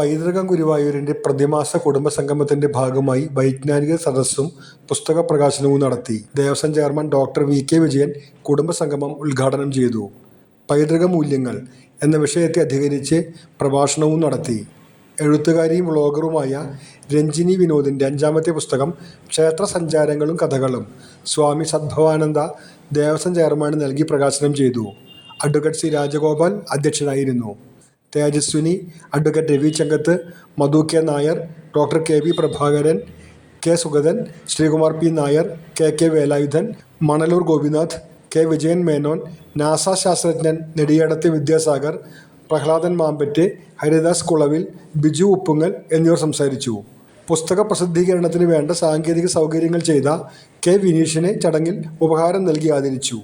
പൈതൃകം ഗുരുവായൂരിന്റെ പ്രതിമാസ കുടുംബസംഗമത്തിന്റെ ഭാഗമായി വൈജ്ഞാനിക സദസ്സും പുസ്തക പ്രകാശനവും നടത്തി. Devaswom chairman doctor V K Vijayan കുടുംബസംഗമം ഉദ്ഘാടനം ചെയ്തു. പൈതൃക മൂല്യങ്ങൾ എന്ന വിഷയത്തെ അധികരിച്ച് പ്രഭാഷണവും നടത്തി. എഴുത്തുകാരിയും വ്ളോഗറുമായ രഞ്ജിനി വിനോദിന്റെ 5ാമത്തെ പുസ്തകം ക്ഷേത്ര സഞ്ചാരങ്ങളും കഥകളും സ്വാമി സദ്ഭവാനന്ദ ദേവസ്വം ചെയർമാന് നൽകി പ്രകാശനം ചെയ്തു. അഡ്വക്കേറ്റ് സി രാജഗോപാൽ അധ്യക്ഷനായിരുന്നു. Tejaswini, advocate Ravi Changath, Madhu K Nair, doctor K V Prabhakaran, K Sugathan, Sreekumar P Nair, K K Velayudhan, Manalur Gopinath, K Vijayan Menon, NASA ശാസ്ത്രജ്ഞൻ നെടിയടത്ത് വിദ്യാസാഗർ, പ്രഹ്ലാദൻ മാമ്പറ്റ്, ഹരിദാസ് കുളവിൽ, ബിജു ഉപ്പുങ്ങൽ എന്നിവർ സംസാരിച്ചു. പുസ്തക പ്രസിദ്ധീകരണത്തിന് വേണ്ട സാങ്കേതിക സൗകര്യങ്ങൾ ചെയ്ത കെ വിനീഷിനെ ചടങ്ങിൽ ഉപഹാരം നൽകി ആദരിച്ചു.